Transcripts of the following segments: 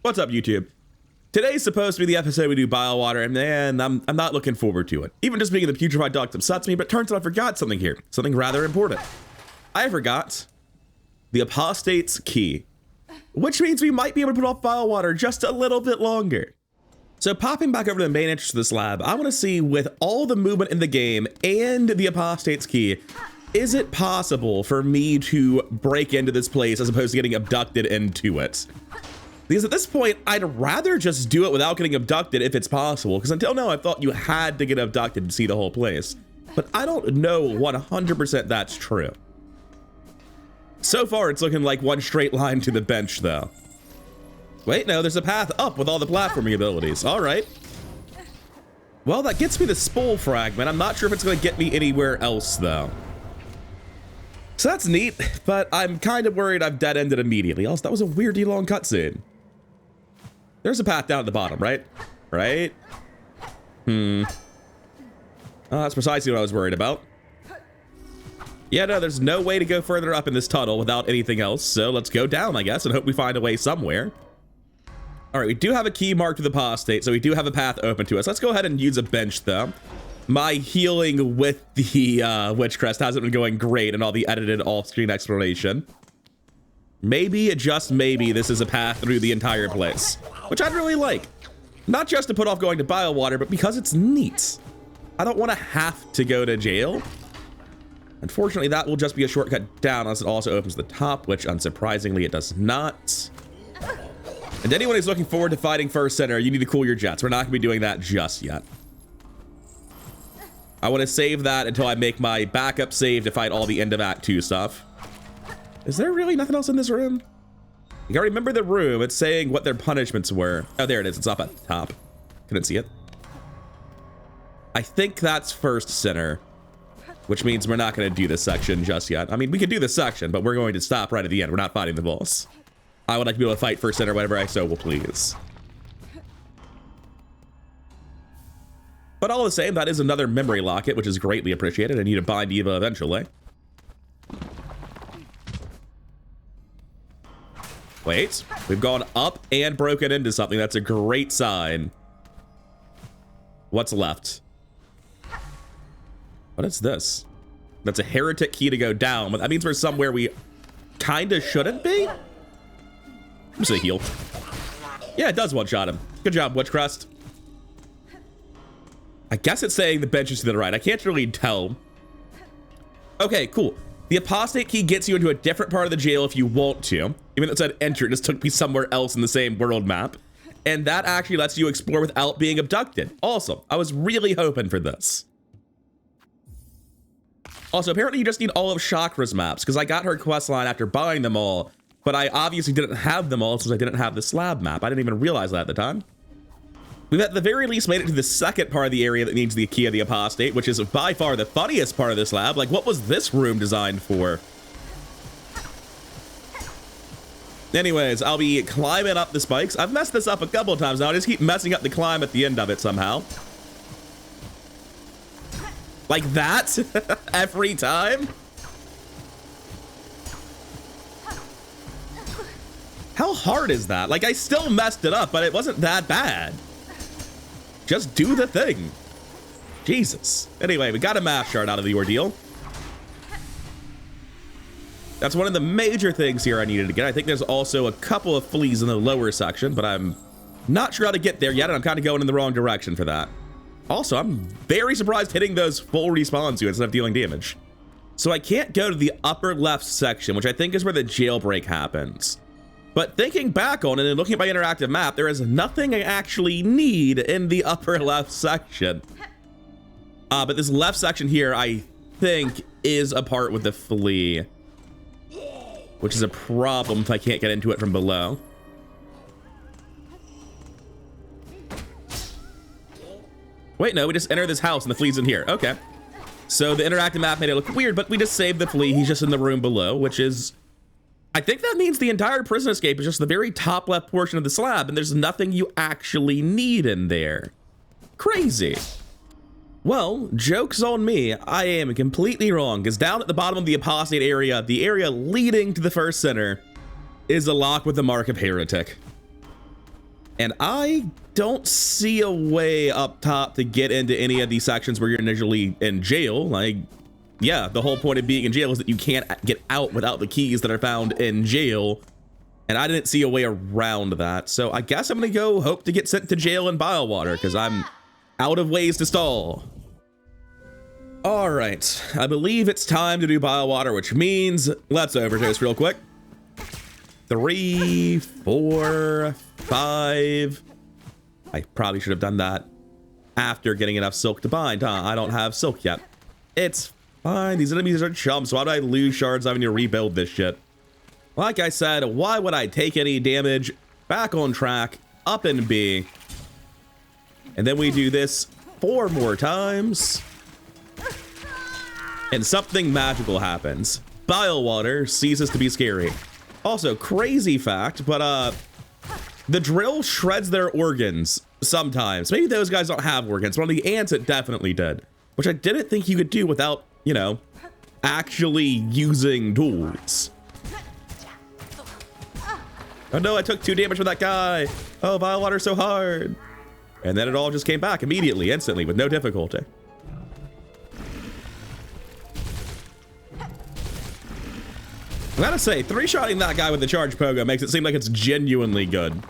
What's up, YouTube? Today's supposed to be the episode we do Bilewater, and man, I'm not looking forward to it. Even just being in the putrefied duct upsets me, but turns out I forgot something here. Something rather important. I forgot the Apostate's Key, which means we might be able to put off Bilewater just a little bit longer. So popping back over to the main entrance to this lab, I want to see, with all the movement in the game and the Apostate's Key, is it possible for me to break into this place as opposed to getting abducted into it? Because at this point, I'd rather just do it without getting abducted if it's possible, because until now I thought you had to get abducted to see the whole place. But I don't know 100% that's true. So far, it's looking like one straight line to the bench, though. Wait, no, there's a path up with all the platforming abilities. All right. Well, that gets me the Spole Fragment. I'm not sure if it's going to get me anywhere else, though. So that's neat, but I'm kind of worried I've dead-ended immediately. Also, that was a weirdly long cutscene. There's a path down at the bottom, right? Right? Oh, that's precisely what I was worried about. Yeah, no, there's no way to go further up in this tunnel without anything else, so let's go down, I guess, and hope we find a way somewhere. All right, we do have a key marked to the apostate, so we do have a path open to us. Let's go ahead and use a bench, though. My healing with the Witch Crest hasn't been going great in all the edited off-screen exploration. Maybe, just maybe, this is a path through the entire place, which I'd really like. Not just to put off going to Bilewater, but because it's neat. I don't want to have to go to jail. Unfortunately, that will just be a shortcut down, unless it also opens the top, which, unsurprisingly, it does not. And anyone who's looking forward to fighting First Center, you need to cool your jets. We're not going to be doing that just yet. I want to save that until I make my backup save to fight all the end of Act 2 stuff. Is there really nothing else in this room? You gotta remember the room. It's saying what their punishments were. Oh, there it is. It's up at the top. Couldn't see it. I think that's First Center, which means we're not going to do this section just yet. I mean, we can do this section, but we're going to stop right at the end. We're not fighting the boss. I would like to be able to fight First Center whenever I so will please. But all the same, that is another memory locket, which is greatly appreciated. I need to bind Eva eventually. Wait, we've gone up and broken into something. That's a great sign. What's left? What is this? That's a heretic key to go down, but that means we're somewhere we kinda shouldn't be? I'm just gonna heal. Yeah, it does one-shot him. Good job, Witch Crest. I guess it's saying the bench is to the right. I can't really tell. Okay, cool. The Apostate Key gets you into a different part of the jail if you want to. Even though it said enter, it just took me somewhere else in the same world map. And that actually lets you explore without being abducted. Awesome. I was really hoping for this. Also, apparently you just need all of Chakra's maps, because I got her quest line after buying them all, but I obviously didn't have them all since I didn't have the slab map. I didn't even realize that at the time. We've at the very least made it to the second part of the area that needs the key of the apostate, which is by far the funniest part of this lab. Like, what was this room designed for? Anyways, I'll be climbing up the spikes. I've messed this up a couple of times now. I just keep messing up the climb at the end of it somehow. Like that? Every time? How hard is that? Like, I still messed it up, but it wasn't that bad. Just do the thing. Jesus. Anyway, we got a math shard out of the ordeal. That's one of the major things here I needed to get. I think there's also a couple of fleas in the lower section, but I'm not sure how to get there yet, and I'm kind of going in the wrong direction for that. Also, I'm very surprised hitting those full respawns you instead of dealing damage. So I can't go to the upper left section, which I think is where the jailbreak happens. But thinking back on it and looking at my interactive map, there is nothing I actually need in the upper left section. But this left section here, I think, is a part with the flea, which is a problem if I can't get into it from below. Wait, no, we just enter this house and the flea's in here. Okay. So the interactive map made it look weird, but we just saved the flea. He's just in the room below, which is... I think that means the entire prison escape is just the very top left portion of the slab, and there's nothing you actually need in there. Crazy. Well, joke's on me. I am completely wrong, because down at the bottom of the apostate area, the area leading to the First Center, is a lock with the mark of heretic. And I don't see a way up top to get into any of these sections where you're initially in jail. Like, yeah, the whole point of being in jail is that you can't get out without the keys that are found in jail. And I didn't see a way around that. So I guess I'm gonna go hope to get sent to jail in Bilewater because I'm out of ways to stall. All right, I believe it's time to do Bilewater, which means let's overdose real quick. 3, 4, 5. I probably should have done that after getting enough silk to bind, huh? I don't have silk yet. It's fine. These enemies are chumps. Why do I lose shards having to rebuild this shit? Like I said, why would I take any damage? Back on track, up in B. And then we do this 4 more times. And something magical happens. Bilewater ceases to be scary. Also, crazy fact, but the drill shreds their organs sometimes. Maybe those guys don't have organs, but on the ants it definitely did. Which I didn't think you could do without, you know, actually using tools. Oh no, I took 2 damage from that guy. Oh, Bilewater's so hard. And then it all just came back immediately, instantly, with no difficulty. I gotta say, 3-shotting that guy with the charge pogo makes it seem like it's genuinely good.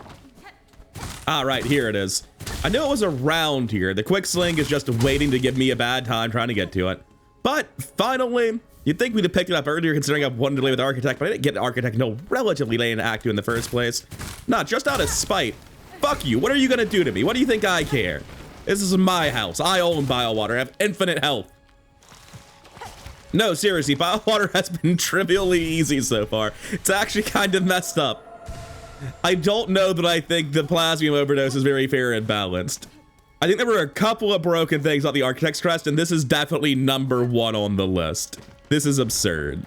Ah, right, here it is. I knew it was around here. The quick sling is just waiting to give me a bad time trying to get to it. But finally, you'd think we'd have picked it up earlier considering I've one delay with Architect, but I didn't get Architect until relatively late in Act 2 in the first place. Not just out of spite. Fuck you, what are you gonna do to me? What do you think I care? This is my house. I own Bilewater. I have infinite health. No, seriously, Bilewater has been trivially easy so far. It's actually kind of messed up. I don't know that I think the Plasmium Overdose is very fair and balanced. I think there were a couple of broken things about the Architect's Crest, and this is definitely #1 on the list. This is absurd.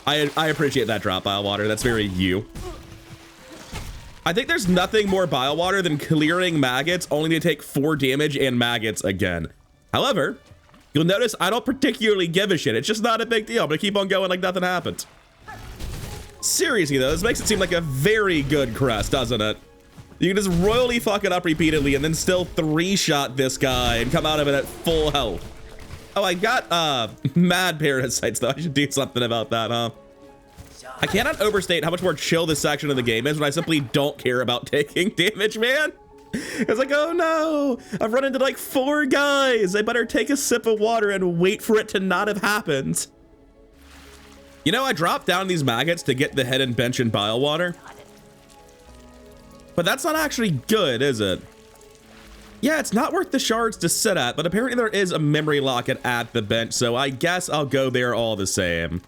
I appreciate that drop, Bilewater. That's very you. I think there's nothing more Bilewater than clearing maggots only to take 4 damage and maggots again. However, you'll notice I don't particularly give a shit. It's just not a big deal. I'm gonna keep on going like nothing happened. Seriously though, this makes it seem like a very good crest, doesn't it? You can just royally fuck it up repeatedly and then still 3-shot this guy and come out of it at full health. Oh, I got mad parasites though. I should do something about that, huh? I cannot overstate how much more chill this section of the game is when I simply don't care about taking damage, man. It's like, oh no, I've run into like 4 guys. I better take a sip of water and wait for it to not have happened. You know, I dropped down these maggots to get the hidden bench in Bilewater. But that's not actually good, is it? Yeah, it's not worth the shards to sit at, but apparently there is a memory locket at the bench, so I guess I'll go there all the same.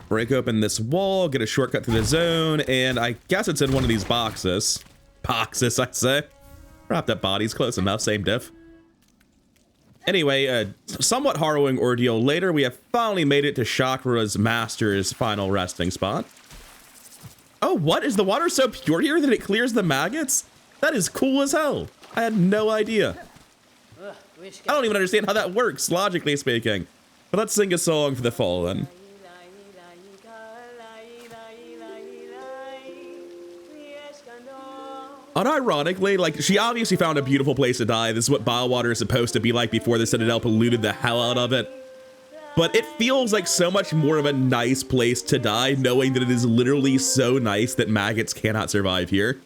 Break open this wall, get a shortcut through the zone, and I guess it's in one of these boxes. Boxes, I say. Wrapped up bodies, close enough, same diff. Anyway, a somewhat harrowing ordeal later, we have finally made it to Chakra's Master's final resting spot. Oh, what? Is the water so pure here that it clears the maggots? That is cool as hell. I had no idea. I don't even understand how that works, logically speaking. But let's sing a song for the fallen. Unironically, like, she obviously found a beautiful place to die. This is what Bilewater is supposed to be like before the Citadel polluted the hell out of it. But it feels like so much more of a nice place to die, knowing that it is literally so nice that maggots cannot survive here.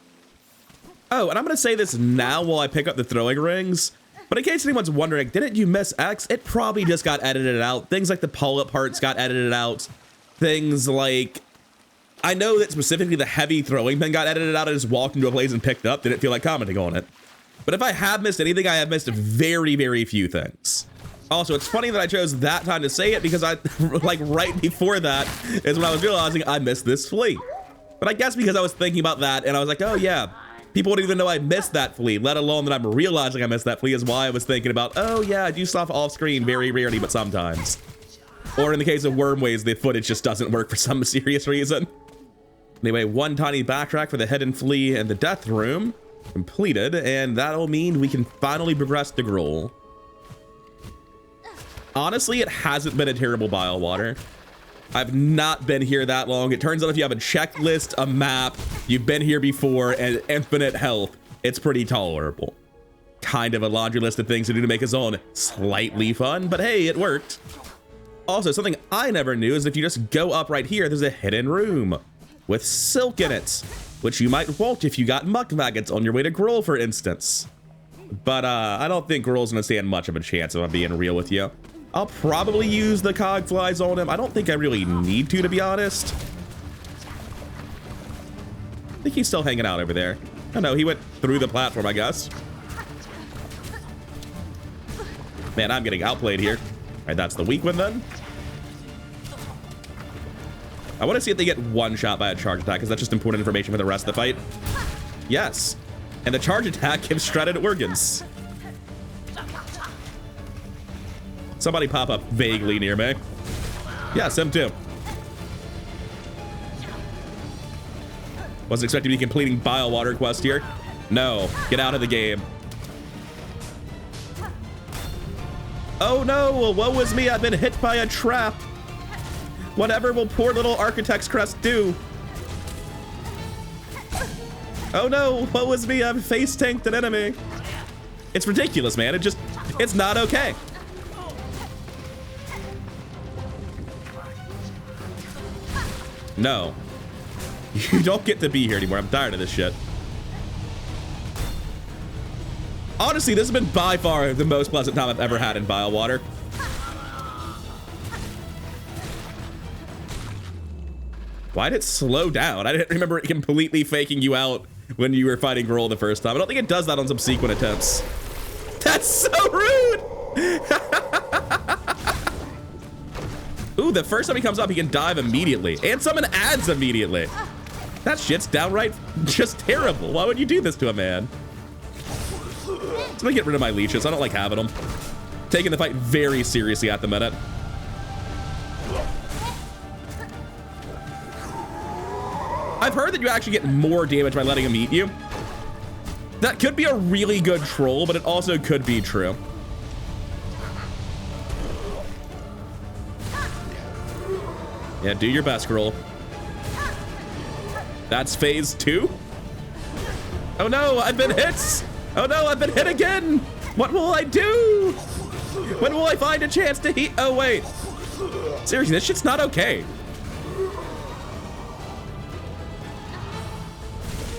Oh, and I'm gonna say this now while I pick up the throwing rings. But in case anyone's wondering, didn't you miss X? It probably just got edited out. Things like the pull-up parts got edited out. Things like... I know that specifically the heavy throwing thing got edited out. I just walked into a place and picked up. Didn't feel like commenting on it. But if I have missed anything, I have missed very, very few things. Also, it's funny that I chose that time to say it because I, like, right before that is when I was realizing I missed this fleet. But I guess because I was thinking about that and I was like, oh yeah, people wouldn't even know I missed that fleet, let alone that I'm realizing I missed that fleet is why I was thinking about, oh yeah, I do stuff off screen very rarely, but sometimes. Or in the case of Wormways, the footage just doesn't work for some mysterious reason. Anyway, one tiny backtrack for the hidden flea and the death room completed, and that'll mean we can finally progress to Gruul. Honestly, it hasn't been a terrible Bilewater. I've not been here that long. It turns out if you have a checklist, a map, you've been here before, and infinite health, it's pretty tolerable. Kind of a laundry list of things to do to make a zone slightly fun, but hey, it worked. Also, something I never knew is if you just go up right here, there's a hidden room with silk in it, which you might want if you got muck maggots on your way to Gruul, for instance. But I don't think Gruul's gonna stand much of a chance, if I'm being real with you. I'll probably use the cog flies on him. I don't think I really need to be honest. I think he's still hanging out over there. Oh no, he went through the platform, I guess. Man, I'm getting outplayed here. All right, that's the weak one then. I want to see if they get one shot by a charge attack, because that's just important information for the rest of the fight. Yes. And the charge attack gives shredded organs. Somebody pop up vaguely near me. Yes, him too. Wasn't expecting to be completing Bilewater quest here. No, get out of the game. Oh no, woe is me, I've been hit by a trap. Whatever will poor little Architect's Crest do? Oh no, woe is me, I've face tanked an enemy. It's ridiculous, man, it's not okay. No. You don't get to be here anymore. I'm tired of this shit. Honestly, this has been by far the most pleasant time I've ever had in Bilewater. Why did it slow down? I didn't remember it completely faking you out when you were fighting Gruul the first time. I don't think it does that on subsequent attempts. That's so rude! Ooh, the first time he comes up, he can dive immediately. And summon adds immediately. That shit's downright just terrible. Why would you do this to a man? Let me get rid of my leeches. I don't like having them. Taking the fight very seriously at the minute. I've heard that you actually get more damage by letting him eat you. That could be a really good troll, but it also could be true. Yeah, do your best, Gruul. That's phase 2? Oh no, I've been hit! Oh no, I've been hit again! What will I do? When will I find a chance to heat? Oh wait. Seriously, this shit's not okay.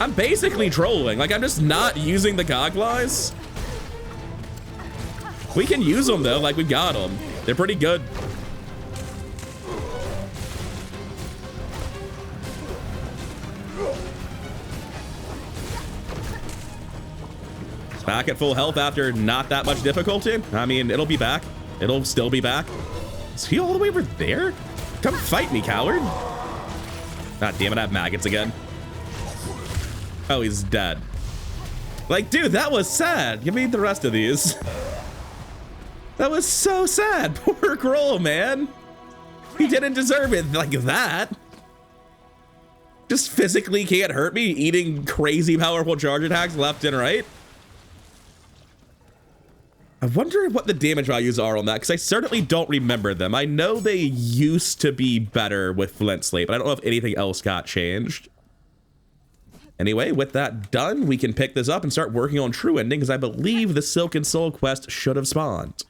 I'm basically trolling. Like, I'm just not using the Gogflies. We can use them though, like we got them. They're pretty good. Back at full health after not that much difficulty. I mean, it'll be back. It'll still be back. Is he all the way over there? Come fight me, coward. God damn it, I have maggots again. Oh, he's dead. Like, dude, that was sad. Give me the rest of these. That was so sad. Poor Gruul, man. He didn't deserve it like that. Just physically can't hurt me eating crazy powerful charge attacks left and right. I wonder what the damage values are on that, because I certainly don't remember them. I know they used to be better with Flint Slate, but I don't know if anything else got changed. Anyway, with that done, we can pick this up and start working on True Ending, because I believe the Silksong Soul quest should have spawned.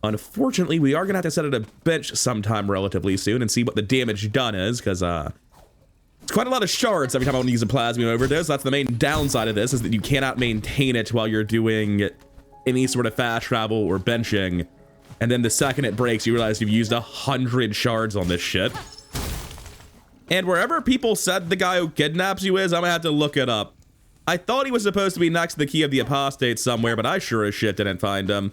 Unfortunately, we are going to have to set it a bench sometime relatively soon and see what the damage done is, because it's quite a lot of shards every time I want to use a Plasmium Overdose. That's the main downside of this, is that you cannot maintain it while you're doing any sort of fast travel or benching, and then the second it breaks you realize you've used 100 shards on this shit. And wherever people said the guy who kidnaps you is, I'm gonna have to look it up. I thought he was supposed to be next to the Key of the Apostate somewhere, but I sure as shit didn't find him.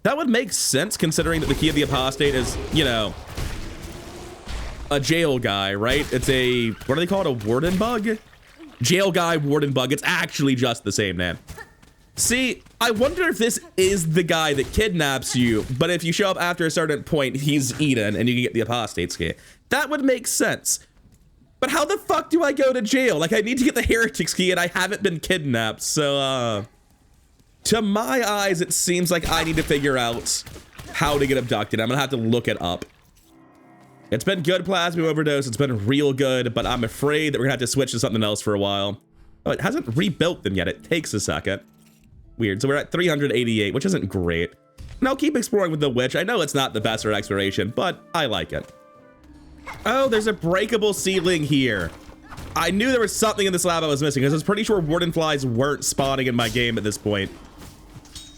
That would make sense considering that the Key of the Apostate is, you know, a jail guy, right? It's a, what do they call it, a warden bug? Jail guy, warden bug, it's actually just the same name. See, I wonder if this is the guy that kidnaps you, but if you show up after a certain point, he's eaten and you can get the Apostate's Key. That would make sense. But how the fuck do I go to jail? Like, I need to get the Heretic's Key and I haven't been kidnapped, so, to my eyes, it seems like I need to figure out how to get abducted. I'm gonna have to look it up. It's been good, Plasma Overdose. It's been real good, but I'm afraid that we're gonna have to switch to something else for a while. Oh, it hasn't rebuilt them yet. It takes a second. Weird. So we're at 388, which isn't great. And I'll keep exploring with the witch. I know it's not the best for exploration, but I like it. Oh, there's a breakable ceiling here. I knew there was something in this lab I was missing because I was pretty sure warden flies weren't spawning in my game at this point.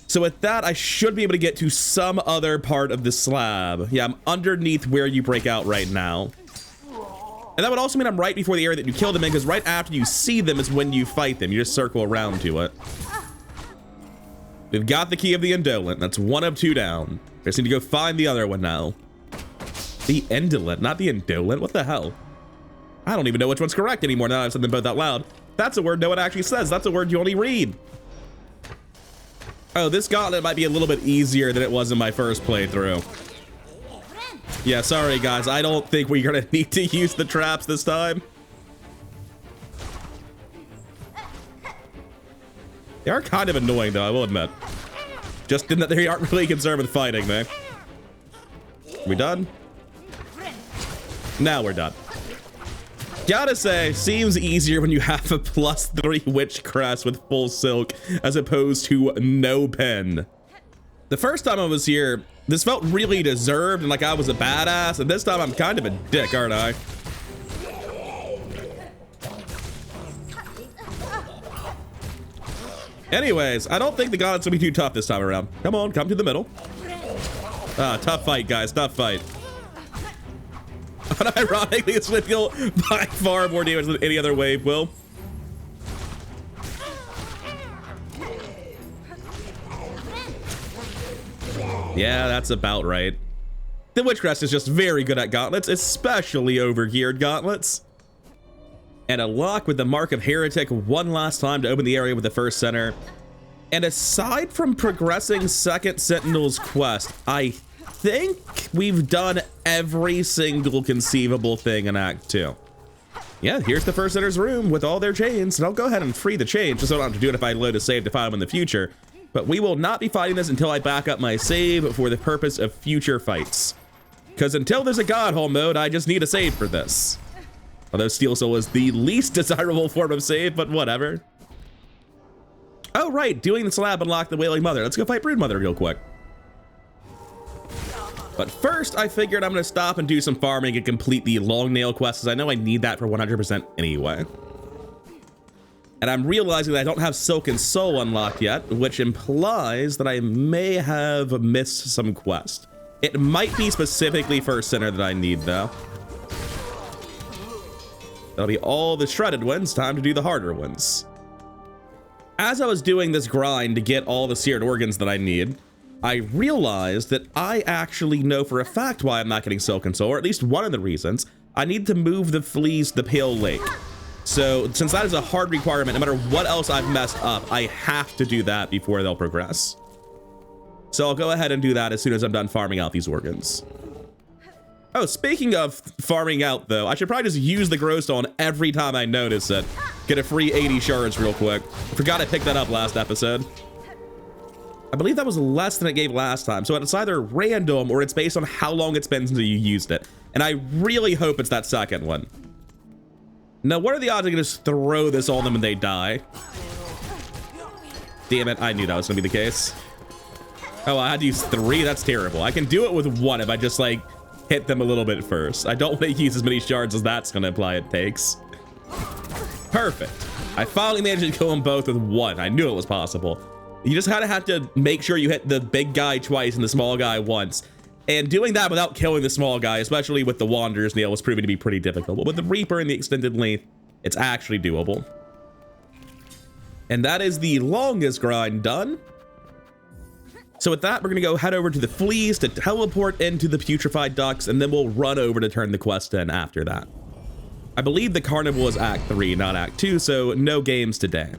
So with that, I should be able to get to some other part of the slab. Yeah, I'm underneath where you break out right now. And that would also mean I'm right before the area that you kill them in, because right after you see them is when you fight them. You just circle around to it. We've got the key of the Indolent. That's 1 of 2 down. Just need to go find the other one now. The Indolent, not the Indolent. What the hell? I don't even know which one's correct anymore now that I've said them both out loud. That's a word no one actually says. That's a word you only read. Oh, this gauntlet might be a little bit easier than it was in my first playthrough. Yeah, sorry guys. I don't think we're gonna need to use the traps this time. They are kind of annoying though, I will admit. Just in that they aren't really concerned with fighting, man. We done? Now we're done. Gotta say, seems easier when you have a +3 witch crest with full silk as opposed to no pen. The first time I was here, this felt really deserved and like I was a badass, and this time I'm kind of a dick, aren't I? Anyways, I don't think the gauntlet's gonna be too tough this time around. Come on, come to the middle. Ah, tough fight, guys, tough fight. But ironically, this would deal by far more damage than any other wave will. Yeah, that's about right. The Witch Crest is just very good at gauntlets, especially overgeared gauntlets. And a lock with the Mark of Heretic one last time to open the area with the first center. And aside from progressing Second Sentinel's quest, I think we've done every single conceivable thing in Act 2. Yeah, here's the first center's room with all their chains, and I'll go ahead and free the chains just so I don't have to do it if I load a save to fight them in the future. But we will not be fighting this until I back up my save for the purpose of future fights. Because until there's a Godhole mode, I just need a save for this. Although Steel Soul is the least desirable form of save, but whatever. Oh, right, doing the slab unlocked the Wailing Mother. Let's go fight Brood Mother real quick. But first, I figured I'm going to stop and do some farming and complete the long nail quest, because I know I need that for 100% anyway. And I'm realizing that I don't have Silksong Soul unlocked yet, which implies that I may have missed some quest. It might be specifically First Center that I need, though. That'll be all the shredded ones. Time to do the harder ones. As I was doing this grind to get all the seared organs that I need, I realized that I actually know for a fact why I'm not getting Silksong Soul, or at least one of the reasons. I need to move the fleas to the Pale Lake. So since that is a hard requirement, no matter what else I've messed up, I have to do that before they'll progress. So I'll go ahead and do that as soon as I'm done farming out these organs. Oh, speaking of farming out though, I should probably just use the Glowstone every time I notice it. Get a free 80 shards real quick. Forgot I picked that up last episode. I believe that was less than it gave last time. So it's either random or it's based on how long it's been since you used it. And I really hope it's that second one. Now, what are the odds I can just throw this on them and they die? Damn it, I knew that was gonna be the case. Oh, I had to use 3? That's terrible. I can do it with 1 if I just like hit them a little bit first. I don't want to use as many shards as that's gonna imply it takes. Perfect. I finally managed to kill them both with 1. I knew it was possible. You just kind of have to make sure you hit the big guy twice and the small guy once. And doing that without killing the small guy, especially with the Wanderer's Nail, was proving to be pretty difficult. But with the Reaper and the extended length, it's actually doable. And that is the longest grind done. So with that, we're gonna go head over to the fleas to teleport into the putrefied ducts, and then we'll run over to turn the quest in after that. I believe the carnival is Act 3, not Act 2, so no games today.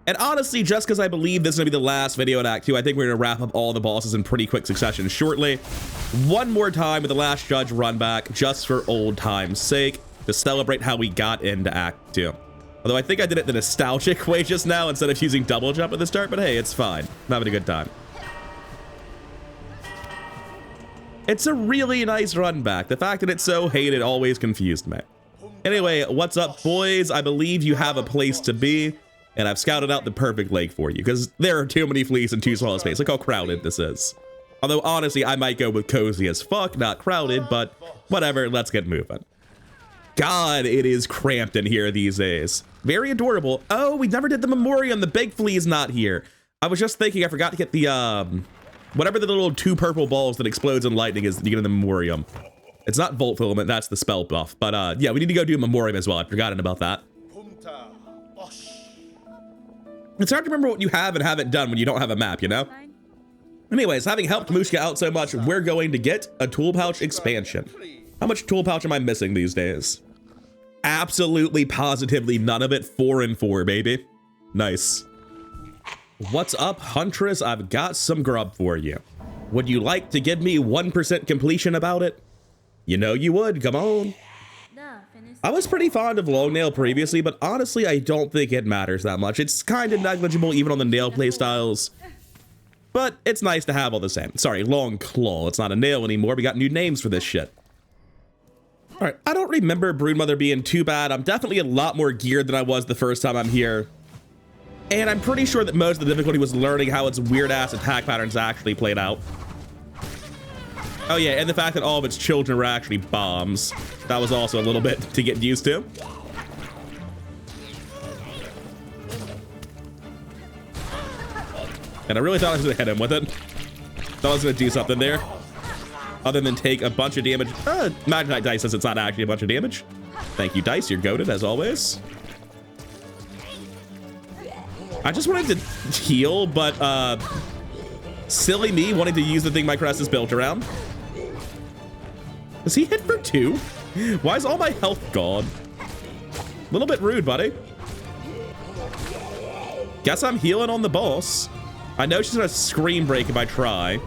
And honestly, just because I believe this is gonna be the last video in Act 2, I think we're gonna wrap up all the bosses in pretty quick succession shortly. One more time with the last judge run back, just for old time's sake, to celebrate how we got into Act 2. Although I think I did it the nostalgic way just now instead of using double jump at the start, but hey, it's fine. I'm having a good time. It's a really nice run back. The fact that it's so hated always confused me. Anyway, what's up, boys? I believe you have a place to be, and I've scouted out the perfect lake for you, because there are too many fleas and too small a space. Look how crowded this is. Although, honestly, I might go with cozy as fuck, not crowded, but whatever, let's get moving. God, it is cramped in here these days. Very adorable. Oh, we never did the memoriam. The big flea's not here. I was just thinking I forgot to get the, whatever the little 2 purple balls that explodes in lightning is that you get in the memoriam. It's not Volt Filament, that's the spell buff. But, yeah, we need to go do memoriam as well. I'd forgotten about that. It's hard to remember what you have and haven't done when you don't have a map, you know? Anyways, having helped Mushka out so much, we're going to get a tool pouch expansion. How much tool pouch am I missing these days? Absolutely, positively none of it. 4 and 4, baby. Nice. What's up, Huntress? I've got some grub for you. Would you like to give me 1% completion about it? You know you would, come on. I was pretty fond of long nail previously, but honestly, I don't think it matters that much. It's kind of negligible even on the nail play styles. But it's nice to have all the same. Sorry, long claw. It's not a nail anymore. We got new names for this shit. All right, I don't remember Broodmother being too bad. I'm definitely a lot more geared than I was the first time I'm here. And I'm pretty sure that most of the difficulty was learning how its weird-ass attack patterns actually played out. Oh yeah, and the fact that all of its children were actually bombs. That was also a little bit to get used to. And I really thought I was gonna hit him with it. Thought I was gonna do something there. Other than take a bunch of damage. Magnetite Dice says it's not actually a bunch of damage. Thank you, Dice. You're goated, as always. I just wanted to heal, but silly me wanting to use the thing my Crest is built around. Does he hit for 2? Why is all my health gone? A little bit rude, buddy. Guess I'm healing on the boss. I know she's gonna screen break if I try.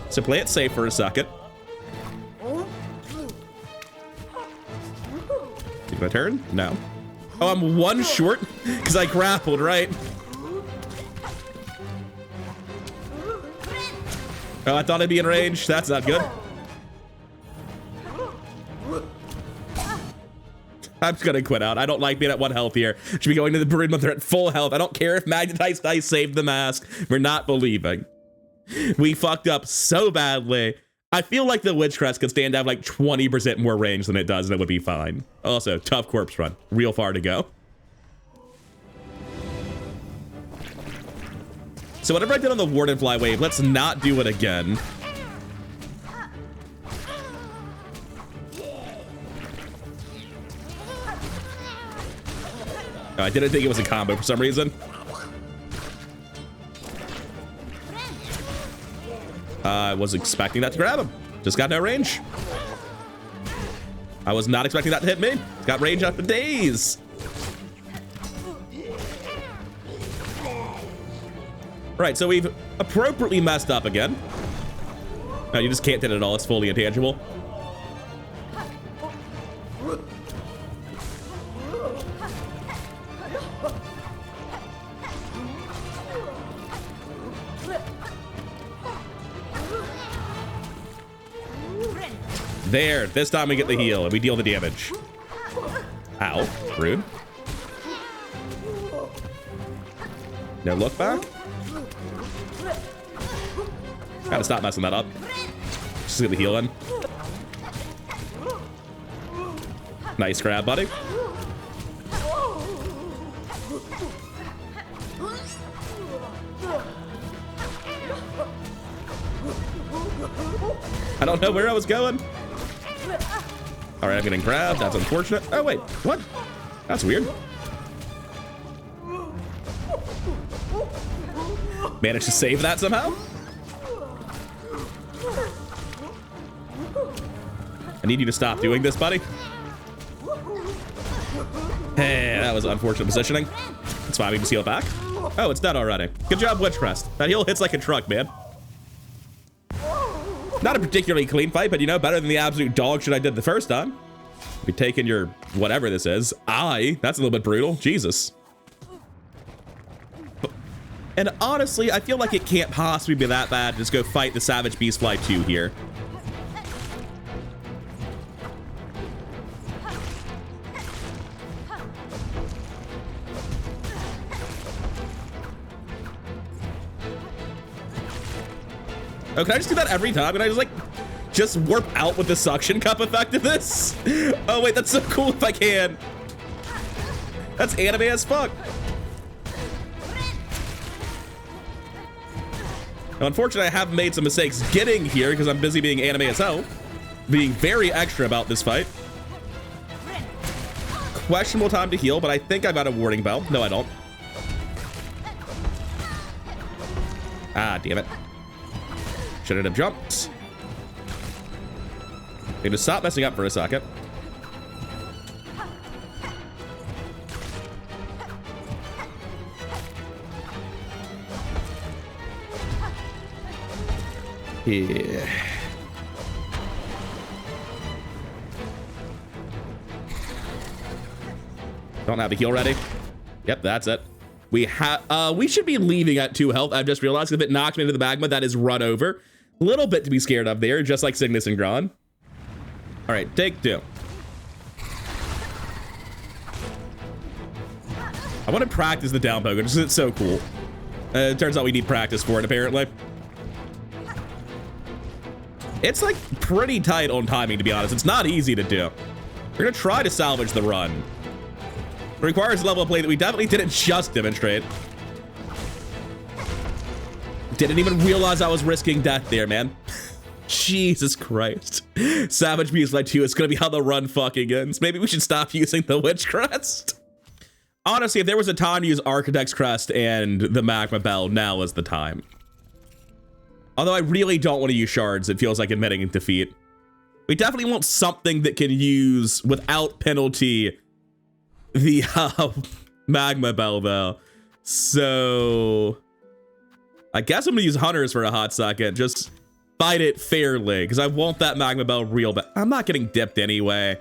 So play it safe for a second. Take my turn? No. Oh, I'm 1 short because I grappled, right? Oh, I thought I'd be in range. That's not good. I'm just gonna quit out. I don't like being at 1 health here. Should be going to the Broodmother at full health. I don't care if Magnetized Dice saved the mask. We're not believing. We fucked up so badly. I feel like the Witch Crest could stand to have like 20% more range than it does, and it would be fine. Also, tough corpse run. Real far to go. So whatever I did on the Wardenfly wave, let's not do it again. I didn't think it was a combo for some reason. I was expecting that to grab him. Just got no range. I was not expecting that to hit me. It's got range up for days. Right, so we've appropriately messed up again. No, you just can't hit it at all. It's fully intangible. There, this time we get the heal and we deal the damage. Ow, rude. No look back. Gotta stop messing that up. Just get the heal in. Nice grab, buddy. I don't know where I was going. All right, I'm getting grabbed. That's unfortunate. Oh, wait, what? That's weird. Managed to save that somehow. I need you to stop doing this, buddy. Hey, that was unfortunate positioning. It's fine, we can heal it back. Oh, it's done already. Good job, Witch Crest. That heal hits like a truck, man. Not a particularly clean fight, but you know, better than the absolute dog shit I did the first time. We taking your whatever this is. That's a little bit brutal. Jesus. And honestly, I feel like it can't possibly be that bad to just go fight the Savage Beastfly 2 here. Oh, can I just do that every time? Can I just, like, just warp out with the suction cup effect of this? Oh, wait, that's so cool if I can. That's anime as fuck. Now, unfortunately, I have made some mistakes getting here because I'm busy being anime as hell. Being very extra about this fight. Questionable time to heal, but I think I got a warning bell. No, I don't. Ah, damn it. Shouldn't have jumped. Need to stop messing up for a second. Yeah. Don't have the heal ready. Yep, that's it. We should be leaving at 2 health. I've just realized if it knocks me into the magma, that is run over. A little bit to be scared of there, just like Cygnus and Gron. All right, take 2. I want to practice the down poke because it's so cool. It turns out we need practice for it, apparently. It's like pretty tight on timing, to be honest. It's not easy to do. We're gonna try to salvage the run. It requires a level of play that we definitely didn't just demonstrate. Didn't even realize I was risking death there, man. Jesus Christ. Savage Beastfly 2 is gonna be how the run fucking ends. Maybe we should stop using the Witch Crest. Honestly, if there was a time to use Architect's Crest and the Magma Bell, now is the time. Although I really don't want to use shards, it feels like admitting defeat. We definitely want something that can use, without penalty, the Magma Bell, though. So I guess I'm gonna use Hunters for a hot second. Just fight it fairly, because I want that Magma Bell real bad. I'm not getting dipped anyway.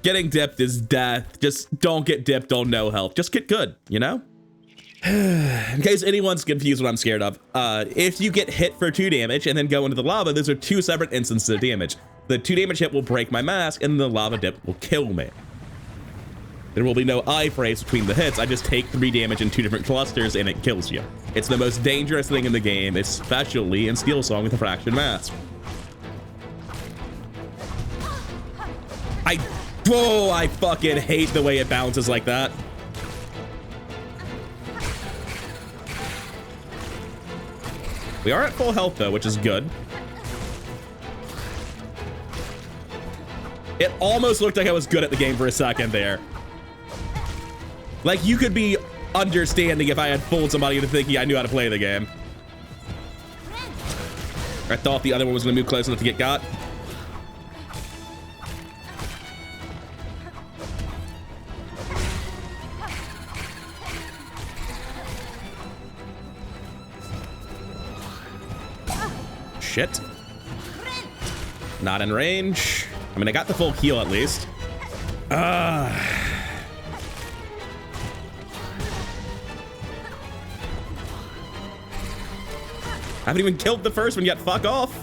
Getting dipped is death. Just don't get dipped on no health. Just get good, you know? In case anyone's confused what I'm scared of, if you get hit for 2 damage and then go into the lava, those are 2 separate instances of damage. The 2 damage hit will break my mask, and the lava dip will kill me. There will be no eye phrase between the hits. I just take 3 damage in 2 different clusters, and it kills you. It's the most dangerous thing in the game, especially in Silksong with a Fraction Mask. Whoa, I fucking hate the way it bounces like that. We are at full health, though, which is good. It almost looked like I was good at the game for a second there. Like, you could be understanding if I had fooled somebody into thinking I knew how to play the game. I thought the other one was going to move close enough to get got. Shit. Not in range. I mean, I got the full heal at least. I haven't even killed the first one yet. Fuck off.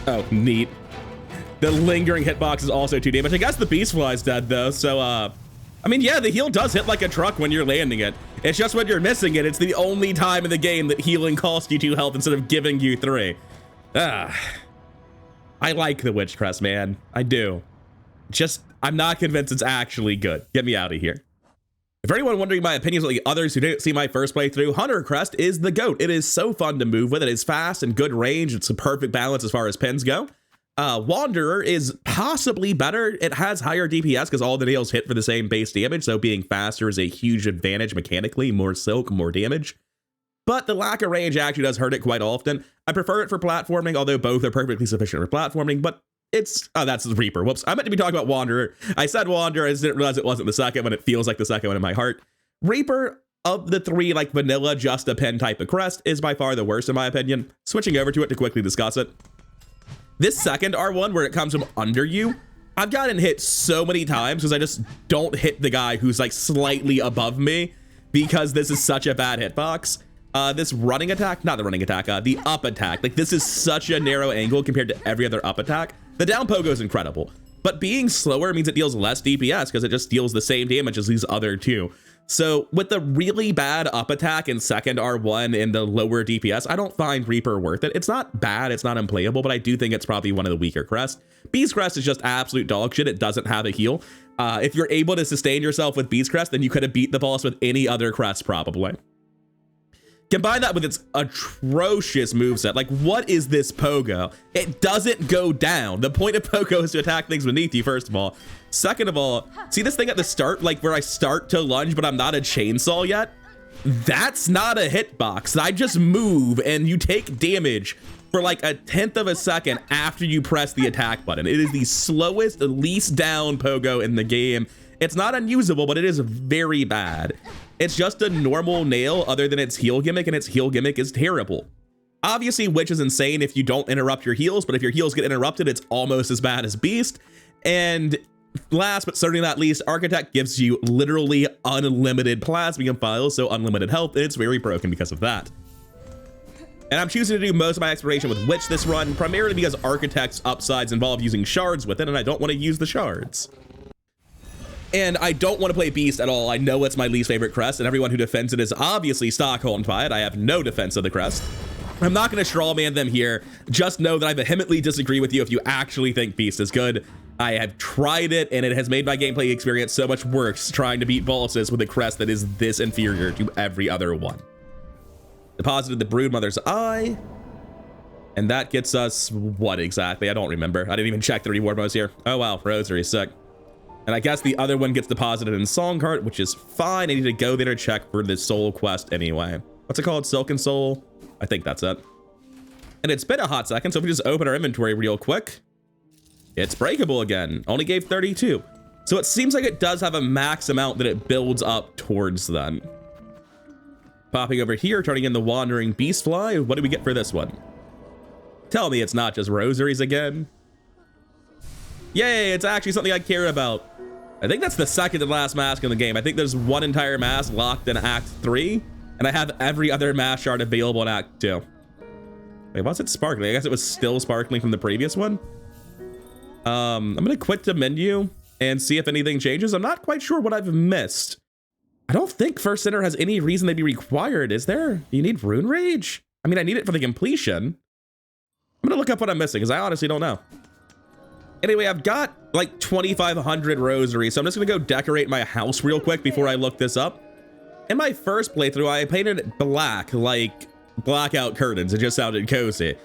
Oh, neat. The lingering hitbox is also 2 damage. I guess the Beastfly's dead, though, so, I mean, yeah, the heal does hit like a truck when you're landing it. It's just when you're missing it, it's the only time in the game that healing costs you 2 health instead of giving you 3. I like the Witch Crest, man. I do. Just, I'm not convinced it's actually good. Get me out of here. For anyone wondering my opinions on the others who didn't see my first playthrough, Hunter Crest is the GOAT. It is so fun to move with. It is fast and good range. It's a perfect balance as far as pins go. Wanderer is possibly better. It has higher DPS because all the nails hit for the same base damage, so being faster is a huge advantage mechanically. More silk, more damage. but the lack of range actually does hurt it quite often. I prefer it for platforming, although both are perfectly sufficient for platforming, but it's, oh, that's Reaper. Whoops. I meant to be talking about Wanderer. I said Wanderer. I just didn't realize it wasn't the second one. It feels like the second one in my heart. Reaper, of the three, like vanilla, just a pen type of Crest, is by far the worst in my opinion. Switching over to it to quickly discuss it. This second R1, where it comes from under you, I've gotten hit so many times because I just don't hit the guy who's like slightly above me because this is such a bad hitbox. This running attack, not the running attack, the up attack. Like, this is such a narrow angle compared to every other up attack. The down pogo is incredible, but being slower means it deals less DPS because it just deals the same damage as these other two. So with the really bad up attack and second R1 and the lower DPS, I don't find Reaper worth it. It's not bad, it's not unplayable, but I do think it's probably one of the weaker Crest. Beast Crest is just absolute dog shit. It doesn't have a heal. If you're able to sustain yourself with Beast Crest, then you could have beat the boss with any other Crest probably. Combine that with its atrocious moveset. Like, what is this pogo? It doesn't go down. The point of pogo is to attack things beneath you, first of all. Second of all, see this thing at the start, like where I start to lunge, but I'm not a chainsaw yet? That's not a hitbox. I just move and you take damage for like 1/10 of a second after you press the attack button. It is the slowest, least down pogo in the game. It's not unusable, but it is very bad. It's just a normal nail other than its heal gimmick, and its heal gimmick is terrible. Obviously, Witch is insane if you don't interrupt your heals, but if your heals get interrupted, it's almost as bad as Beast. And last but certainly not least, Architect gives you literally unlimited plasmium files, so unlimited health, and it's very broken because of that. And I'm choosing to do most of my exploration with Witch this run, primarily because Architect's upsides involve using shards with it, and I don't want to use the shards. And I don't want to play Beast at all. I know it's my least favorite Crest, and everyone who defends it is obviously Stockholmed by it. I have no defense of the Crest. I'm not going to straw man them here. Just know that I vehemently disagree with you if you actually think Beast is good. I have tried it, and it has made my gameplay experience so much worse trying to beat bosses with a Crest that is this inferior to every other one. Deposited the Broodmother's Eye. And that gets us what exactly? I don't remember. I didn't even check the reward modes here. Oh wow, Rosary, sick. And I guess the other one gets deposited in Songheart, which is fine. I need to go there to check for the soul quest anyway. What's it called? Silksong Soul? I think that's it. And it's been a hot second, so if we just open our inventory real quick, it's breakable again. Only gave 32. So it seems like it does have a max amount that it builds up towards then. Popping over here, turning in the Wandering Beastfly. What do we get for this one? Tell me it's not just rosaries again. Yay, it's actually something I care about. I think that's the second to last mask in the game. I think there's one entire mask locked in Act 3, and I have every other mask shard available in Act 2. Wait, what's it sparkling? I guess it was still sparkling from the previous one. I'm gonna quit the menu and see if anything changes. I'm not quite sure what I've missed. I don't think First Sinner has any reason to be required, is there? Do you need Rune Rage? I mean, I need it for the completion. I'm gonna look up what I'm missing, because I honestly don't know. Anyway, I've got like 2,500 rosaries, so I'm just gonna go decorate my house real quick before I look this up. In my first playthrough, I painted it black, like blackout curtains. It just sounded cozy.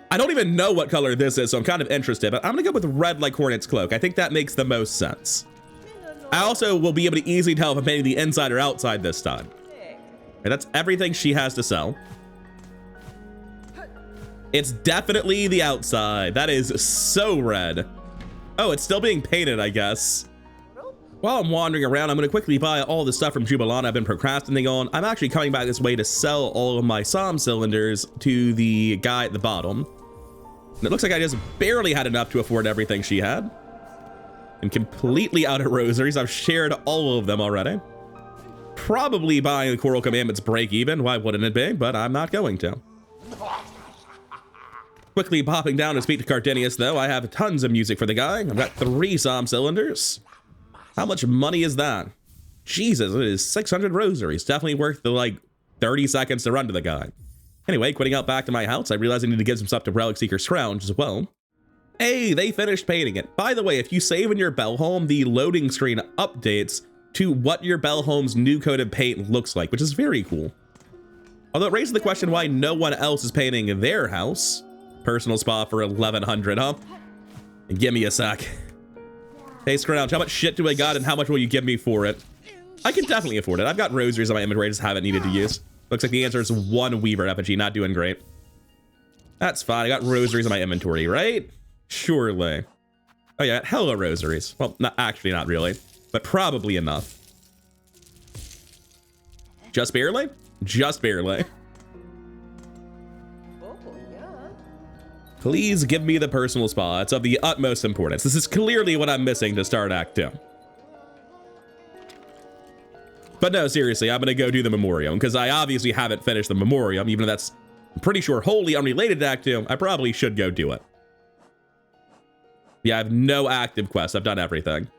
I don't even know what color this is, so I'm kind of interested, but I'm gonna go with red like Hornet's Cloak. I think that makes the most sense. I also will be able to easily tell if I'm painting the inside or outside this time. And that's everything she has to sell. It's definitely the outside. That is so red. Oh, it's still being painted, I guess. While I'm wandering around, I'm going to quickly buy all the stuff from Jubilant I've been procrastinating on. I'm actually coming back this way to sell all of my SOM cylinders to the guy at the bottom. And it looks like I just barely had enough to afford everything she had. I'm completely out of rosaries. I've shared all of them already. Probably buying the Coral Commandments break even. Why wouldn't it be? But I'm not going to. Quickly popping down to speak to Cardinius, though. I have tons of music for the guy. I've got 3 SOM cylinders. How much money is that? Jesus, it is 600 rosaries. Definitely worth the, like, 30 seconds to run to the guy. Anyway, quitting out back to my house, I realized I need to give some stuff to Relic Seeker Scrounge as well. Hey, they finished painting it. By the way, if you save in your Bell Home, the loading screen updates to what your Bell Home's new coat of paint looks like, which is very cool. Although it raises the question why no one else is painting their house. Personal spa for 1,100, huh? Give me a sec. Hey, Scrounge, how much shit do I got and how much will you give me for it? I can definitely afford it. I've got rosaries on my inventory, I just haven't needed to use. Looks like the answer is 1 Weaver effigy. Not doing great. That's fine. I got rosaries in my inventory, right? Surely. Oh yeah, hella rosaries. Well, not actually, not really, but probably enough. Just barely? Just barely. Please give me the personal spa. It's of the utmost importance. This is clearly what I'm missing to start Act 2. But no, seriously, I'm gonna go do the Memoriam, because I obviously haven't finished the Memoriam, even though that's, I'm pretty sure, wholly unrelated to Act 2. I probably should go do it. Yeah, I have no active quests. I've done everything.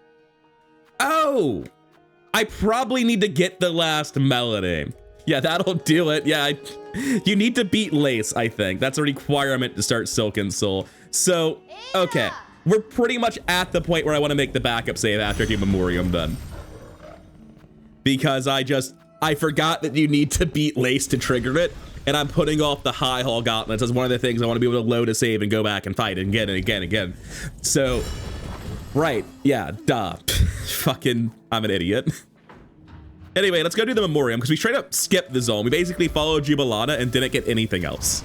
Oh! I probably need to get the last melody. Yeah, that'll do it. Yeah, you need to beat Lace, I think. That's a requirement to start Silksong Soul. So, okay. We're pretty much at the point where I want to make the backup save after I do Memoriam done. Because I forgot that you need to beat Lace to trigger it. And I'm putting off the High Hall Gauntlets as one of the things I want to be able to load a save and go back and fight again and again and again. So, right. Yeah, duh. Fucking, I'm an idiot. Anyway, let's go do the Memoriam, because we straight up skipped the zone. We basically followed Jubilata and didn't get anything else.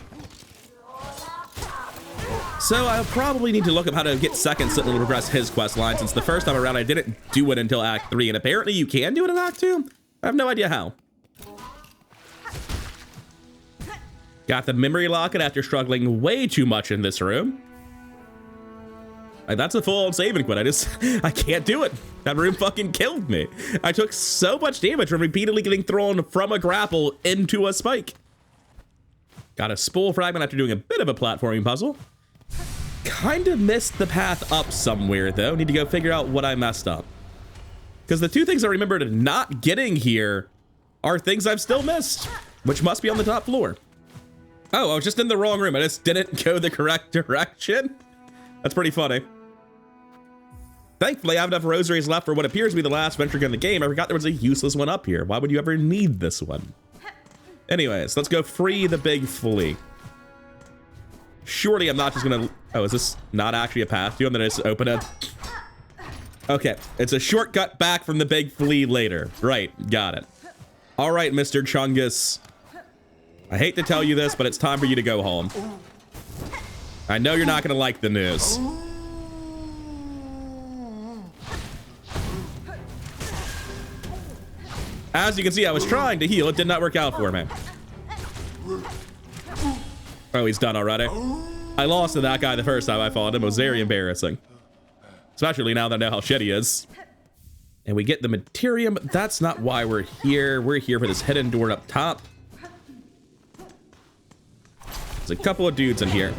So I'll probably need to look up how to get Second Sentinel to progress his quest line, since the first time around I didn't do it until Act 3, and apparently you can do it in Act 2? I have no idea how. Got the memory locket after struggling way too much in this room. Like, that's a full-on save and quit. I can't do it. That room fucking killed me. I took so much damage from repeatedly getting thrown from a grapple into a spike. Got a spool fragment after doing a bit of a platforming puzzle. Kind of missed the path up somewhere, though. Need to go figure out what I messed up. Because the 2 things I remembered not getting here are things I've still missed, which must be on the top floor. Oh, I was just in the wrong room. I just didn't go the correct direction. That's pretty funny. Thankfully, I have enough rosaries left for what appears to be the last venture in the game. I forgot there was a useless one up here. Why would you ever need this one? Anyways, let's go free the big flea. Surely I'm not just gonna... Oh, is this not actually a path to him? Then I just open it? Okay, it's a shortcut back from the big flea later. Right, got it. All right, Mr. Chungus. I hate to tell you this, but it's time for you to go home. I know you're not gonna like the news. As you can see, I was trying to heal. It did not work out for me. Oh, he's done already. I lost to that guy the first time I fought him. It was very embarrassing. Especially now that I know how shit he is. And we get the Materium. That's not why we're here. We're here for this hidden door up top. There's a couple of dudes in here.